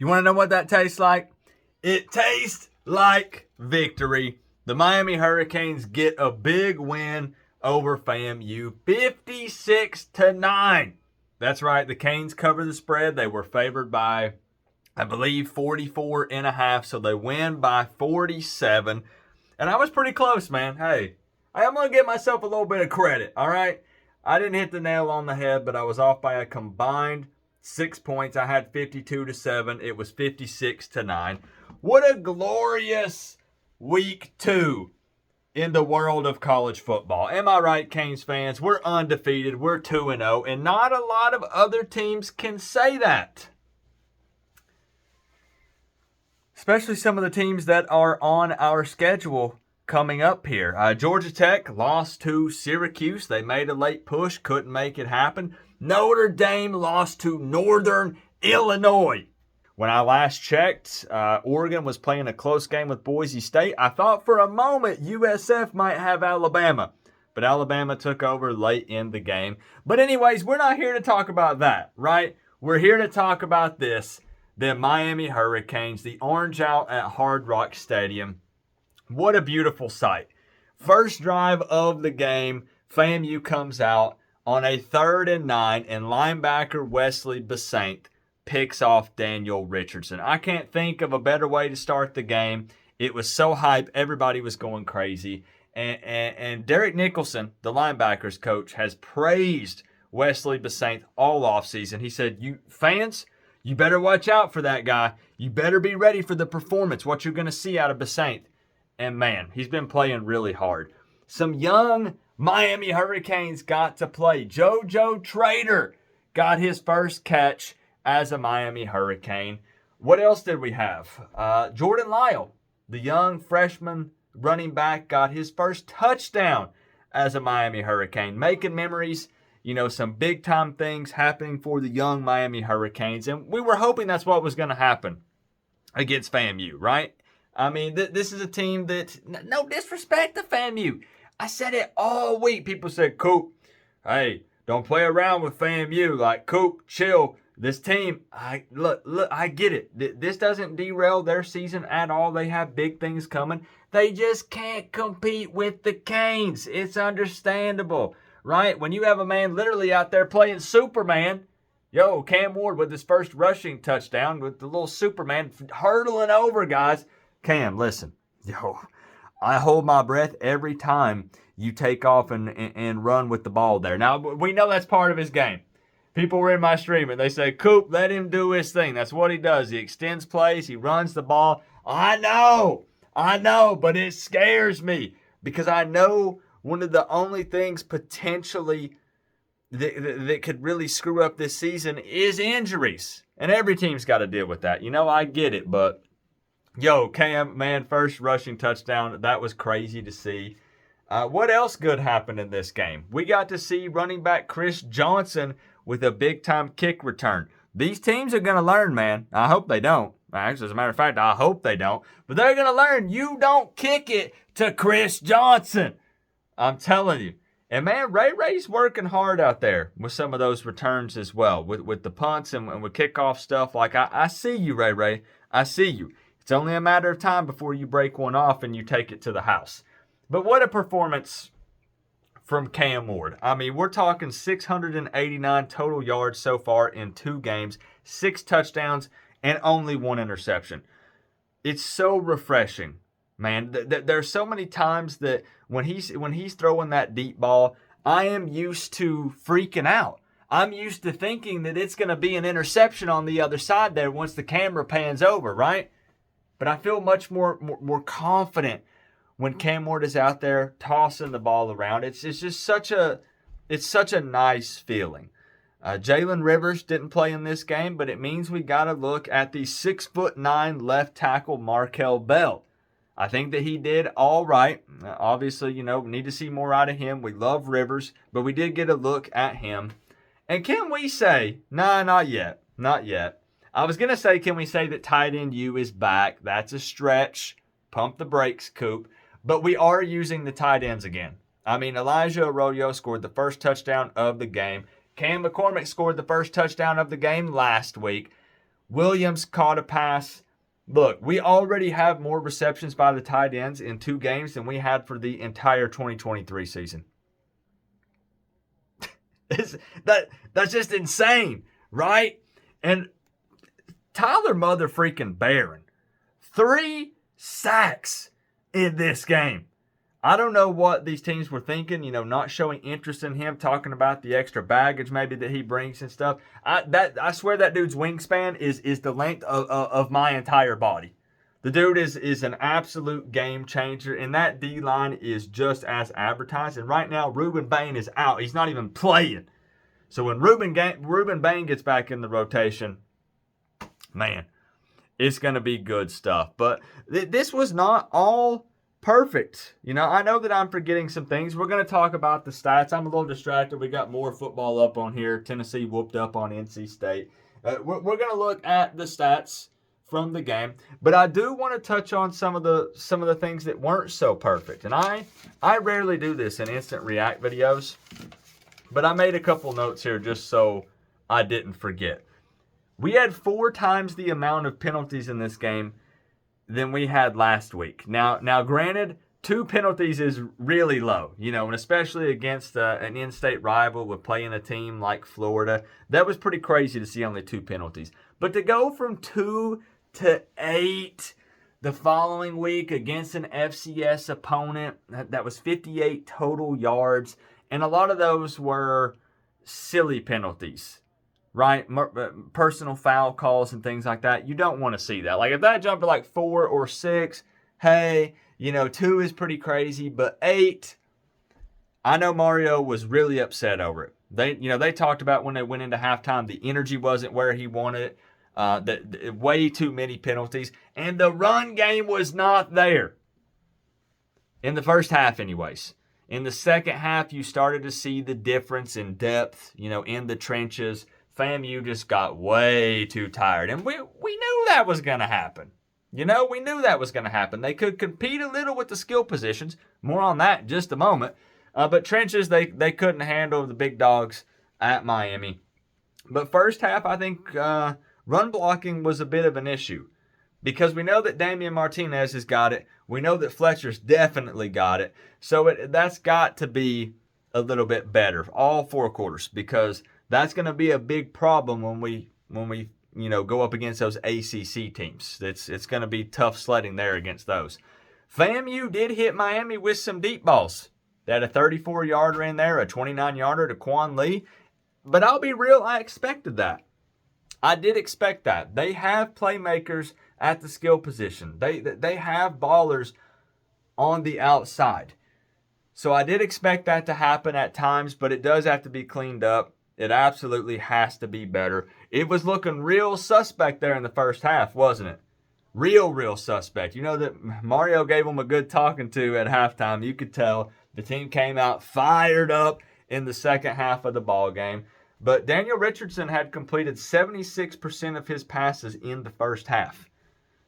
You want to know what that tastes like? It tastes like victory. The Miami Hurricanes get a big win over FAMU, 56-9. That's right, the Canes cover the spread. They were favored by, I believe, 44.5, so they win by 47. And I was pretty close, man. Hey, I'm going to give myself a little bit of credit, all right? I didn't hit the nail on the head, but I was off by a combined 6 points. I had 52-7. It was 56-9. What a glorious week 2 in the world of college football. Am I right, Canes fans? We're undefeated. We're 2-0, and not a lot of other teams can say that. Especially some of the teams that are on our schedule coming up here. Georgia Tech lost to Syracuse. They made a late push, couldn't make it happen. Notre Dame lost to Northern Illinois. When I last checked, Oregon was playing a close game with Boise State. I thought for a moment USF might have Alabama, but Alabama took over late in the game. But anyways, we're not here to talk about that, right? We're here to talk about this, the Miami Hurricanes, the orange out at Hard Rock Stadium. What a beautiful sight. First drive of the game, FAMU comes out on a 3rd and 9, and linebacker Wesley Besant picks off Daniel Richardson. I can't think of a better way to start the game. It was so hype. Everybody was going crazy. And Derek Nicholson, the linebackers coach, has praised Wesley Besant all offseason. He said, you fans, you better watch out for that guy. You better be ready for the performance, what you're going to see out of Besant. And man, he's been playing really hard. Some young Miami Hurricanes got to play. JoJo Trader got his first catch as a Miami Hurricane. What else did we have? Jordan Lyle, the young freshman running back, got his first touchdown as a Miami Hurricane. Making memories, some big-time things happening for the young Miami Hurricanes. And we were hoping that's what was going to happen against FAMU, right? I mean, this is a team that, no disrespect to FAMU. I said it all week. People said, Coop, hey, don't play around with FAMU. Like, Coop, chill. This team, look, I get it. This doesn't derail their season at all. They have big things coming. They just can't compete with the Canes. It's understandable, right? When you have a man literally out there playing Superman, Cam Ward with his first rushing touchdown with the little Superman hurdling over guys. Cam, listen, I hold my breath every time you take off and run with the ball there. Now, we know that's part of his game. People were in my stream and they say, Coop, let him do his thing. That's what he does. He extends plays. He runs the ball. I know, but it scares me because I know one of the only things potentially that could really screw up this season is injuries. And every team's got to deal with that. I get it, but Cam, man, first rushing touchdown. That was crazy to see. What else good happened in this game? We got to see running back Chris Johnson with a big-time kick return. These teams are going to learn, man. I hope they don't. Actually, as a matter of fact, I hope they don't. But they're going to learn. You don't kick it to Chris Johnson. I'm telling you. And, man, Ray's working hard out there with some of those returns as well, with the punts and with kickoff stuff. Like, I see you, Ray. I see you. It's only a matter of time before you break one off and you take it to the house. But what a performance from Cam Ward. I mean, we're talking 689 total yards so far in 2 games, 6 touchdowns, and only 1 interception. It's so refreshing, man. There's so many times that when he's throwing that deep ball, I am used to freaking out. I'm used to thinking that it's going to be an interception on the other side there once the camera pans over, right? But I feel much more confident when Cam Ward is out there tossing the ball around. It's just such a nice feeling. Jalen Rivers didn't play in this game, but it means we got to look at the 6'9" left tackle Markel Bell. I think that he did all right. Obviously, we need to see more out of him. We love Rivers, but we did get a look at him. And can we say, nah, not yet. I was going to say, can we say that tight end U is back? That's a stretch. Pump the brakes, Coop. But we are using the tight ends again. I mean, Elijah Arroyo scored the first touchdown of the game. Cam McCormick scored the first touchdown of the game last week. Williams caught a pass. Look, we already have more receptions by the tight ends in 2 games than we had for the entire 2023 season. That's just insane, right? And Tyler mother freaking Barron, 3 sacks in this game. I don't know what these teams were thinking, not showing interest in him, talking about the extra baggage maybe that he brings and stuff. I swear that dude's wingspan is the length of my entire body. The dude is an absolute game changer, and that D-line is just as advertised. And right now, Ruben Bain is out. He's not even playing. So when Ruben Bain gets back in the rotation, man, it's going to be good stuff. But this was not all perfect. I know that I'm forgetting some things. We're going to talk about the stats. I'm a little distracted. We got more football up on here. Tennessee whooped up on NC State. We're going to look at the stats from the game, but I do want to touch on some of the things that weren't so perfect. And I rarely do this in instant react videos, but I made a couple notes here just so I didn't forget. We had 4 times the amount of penalties in this game than we had last week. Now, granted, 2 penalties is really low, and especially against an in-state rival with playing a team like Florida. That was pretty crazy to see only 2 penalties. But to go from 2 to 8 the following week against an FCS opponent, that was 58 total yards, and a lot of those were silly penalties. Right? Personal foul calls and things like that. You don't want to see that. Like, if that jumped to like 4 or 6, hey, 2 is pretty crazy, but 8, I know Mario was really upset over it. They talked about when they went into halftime, the energy wasn't where he wanted it. Way too many penalties, and the run game was not there. In the first half, anyways. In the second half, you started to see the difference in depth, in the trenches. FAMU just got way too tired. And we knew that was going to happen. We knew that was going to happen. They could compete a little with the skill positions. More on that in just a moment. But trenches, they couldn't handle the big dogs at Miami. But first half, I think run blocking was a bit of an issue. Because we know that Damian Martinez has got it. We know that Fletcher's definitely got it. So that's got to be a little bit better. All 4 quarters. Because that's going to be a big problem when we go up against those ACC teams. It's going to be tough sledding there against those. FAMU did hit Miami with some deep balls. They had a 34-yarder in there, a 29-yarder to Quan Lee. But I'll be real, I expected that. I did expect that. They have playmakers at the skill position. They have ballers on the outside. So I did expect that to happen at times, but it does have to be cleaned up. It absolutely has to be better. It was looking real suspect there in the first half, wasn't it? Real suspect. That Mario gave them a good talking to at halftime. You could tell the team came out fired up in the second half of the ball game. But Daniel Richardson had completed 76% of his passes in the first half.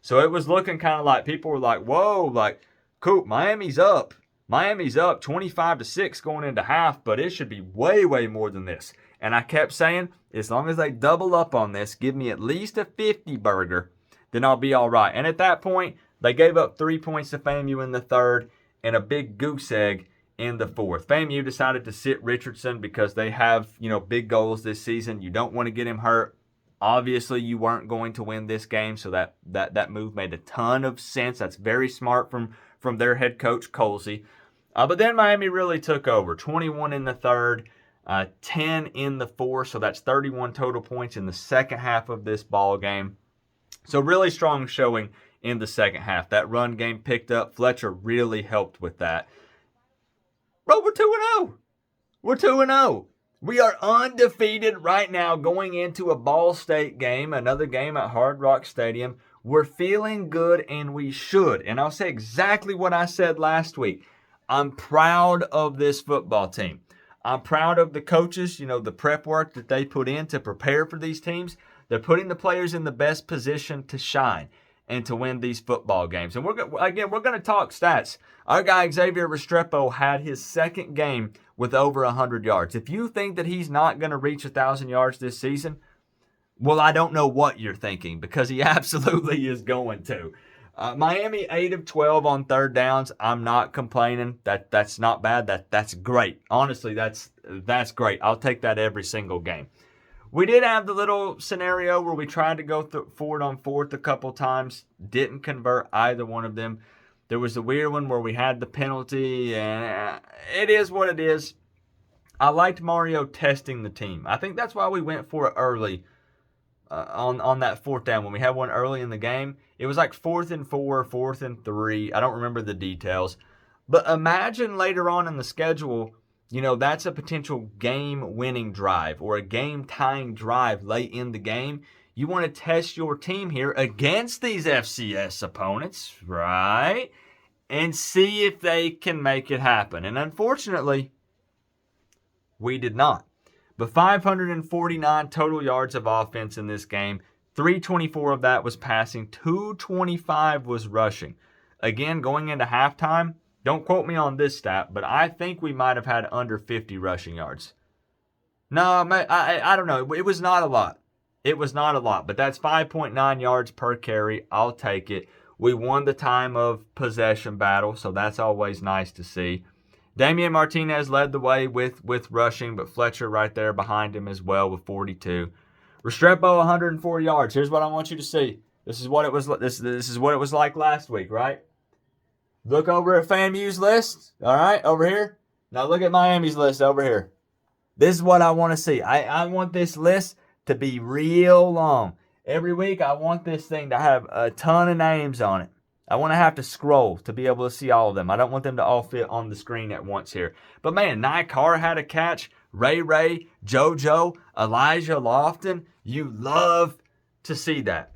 So it was looking kind of like people were like, whoa, like, Coop, Miami's up. Miami's up 25-6 going into half, but it should be way, way more than this. And I kept saying, as long as they double up on this, give me at least a 50 burger, then I'll be all right. And at that point, they gave up 3 points to FAMU in the third and a big goose egg in the fourth. FAMU decided to sit Richardson because they have, big goals this season. You don't want to get him hurt. Obviously, you weren't going to win this game, so that move made a ton of sense. That's very smart from their head coach, Colsey. But then Miami really took over. 21 in the third, 10 in the fourth, so that's 31 total points in the second half of this ball game. So really strong showing in the second half. That run game picked up. Fletcher really helped with that. Bro, we're 2-0. We're 2-0. We are undefeated right now going into a Ball State game, another game at Hard Rock Stadium. We're feeling good, and we should. And I'll say exactly what I said last week. I'm proud of this football team. I'm proud of the coaches, the prep work that they put in to prepare for these teams. They're putting the players in the best position to shine and to win these football games. And we're going to talk stats. Our guy Xavier Restrepo had his second game with over 100 yards. If you think that he's not going to reach 1,000 yards this season, Well, I don't know what you're thinking because he absolutely is going to. Miami 8 of 12 on third downs. I'm not complaining. That's not bad. That's great. Honestly, that's great. I'll take that every single game. We did have the little scenario where we tried to go forward on fourth a couple times. Didn't convert either one of them. There was the weird one where we had the penalty, and it is what it is. I liked Mario testing the team. I think that's why we went for it early on that fourth down when we had one early in the game. It was like 4th and 4, 4th and 3. I don't remember the details. But imagine later on in the schedule, that's a potential game-winning drive or a game-tying drive late in the game. You want to test your team here against these FCS opponents, right? And see if they can make it happen. And unfortunately, we did not. But 549 total yards of offense in this game. 324 of that was passing. 225 was rushing. Again, going into halftime, don't quote me on this stat, but I think we might have had under 50 rushing yards. No, I don't know. It was not a lot. It was not a lot, but that's 5.9 yards per carry. I'll take it. We won the time of possession battle, so that's always nice to see. Damian Martinez led the way with rushing, but Fletcher right there behind him as well with 42. Restrepo 104 yards. Here's what I want you to see. This is what it was. This is what it was like last week, right? Look over at FAMU's list. All right, over here. Now look at Miami's list over here. This is what I want to see. I want this list to be real long. Every week, I want this thing to have a ton of names on it. I want to have to scroll to be able to see all of them. I don't want them to all fit on the screen at once here. But man, Nikar had a catch. Ray, JoJo, Elijah Lofton. You love to see that.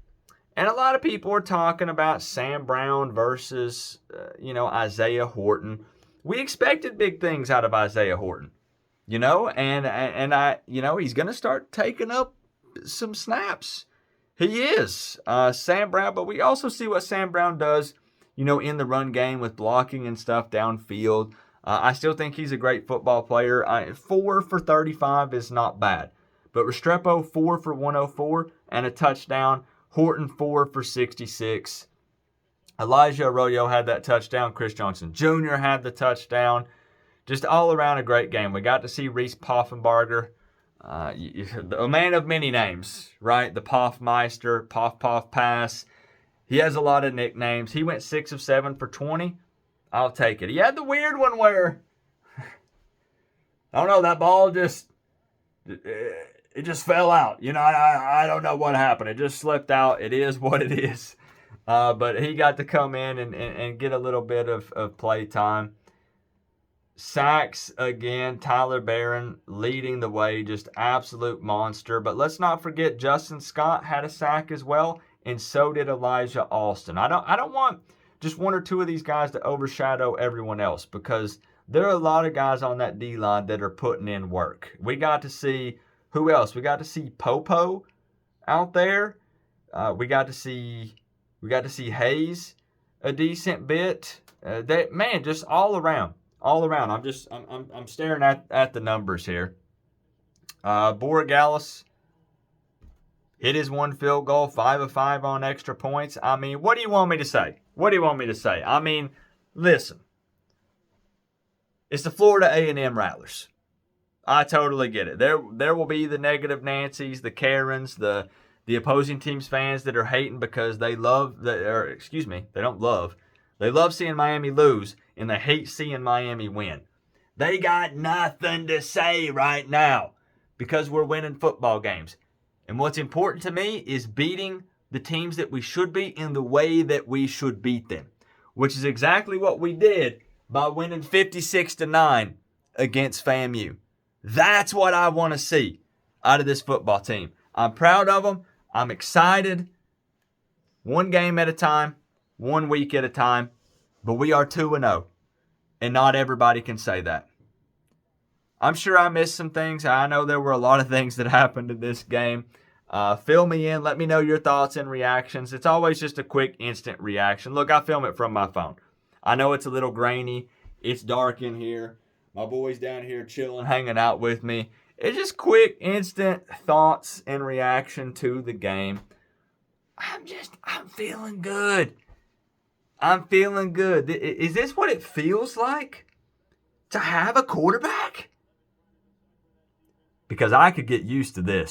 And a lot of people are talking about Sam Brown versus, Isaiah Horton. We expected big things out of Isaiah Horton, and I, he's going to start taking up some snaps. He is Sam Brown, but we also see what Sam Brown does, in the run game with blocking and stuff downfield. I still think he's a great football player. 4 for 35 is not bad. But Restrepo, 4 for 104 and a touchdown. Horton, 4 for 66. Elijah Arroyo had that touchdown. Chris Johnson Jr. had the touchdown. Just all around a great game. We got to see Reese Poffenbarger, a man of many names, right? The Poffmeister, Poff Pass. He has a lot of nicknames. He went 6 of 7 for 20. I'll take it. He had the weird one where, I don't know, that ball just fell out. I don't know what happened. It just slipped out. It is what it is. But he got to come in and get a little bit of play time. Sacks, again, Tyler Barron leading the way, just absolute monster. But let's not forget Justin Scott had a sack as well, and so did Elijah Alston. I don't want just one or two of these guys to overshadow everyone else because there are a lot of guys on that D-line that are putting in work. We got to see, who else? We got to see Popo out there. We got to see Hayes a decent bit. Just all around. All around. I'm staring at the numbers here. Borregales hit his one field goal, 5 of 5 on extra points. I mean, what do you want me to say? I mean, listen. It's the Florida A&M Rattlers. I totally get it. There will be the negative Nancys, the Karens, the opposing team's fans that are hating because they love they don't love. They love seeing Miami lose, and they hate seeing Miami win. They got nothing to say right now because we're winning football games. And what's important to me is beating the teams that we should beat in the way that we should beat them, which is exactly what we did by winning 56-9 against FAMU. That's what I want to see out of this football team. I'm proud of them. I'm excited. One game at a time. 1 week at a time, but we are 2-0, and not everybody can say that. I'm sure I missed some things. I know there were a lot of things that happened in this game. Fill me in. Let me know your thoughts and reactions. It's always just a quick, instant reaction. Look, I film it from my phone. I know it's a little grainy. It's dark in here. My boy's down here chilling, hanging out with me. It's just quick, instant thoughts and reaction to the game. I'm feeling good. I'm feeling good. Is this what it feels like to have a quarterback? Because I could get used to this.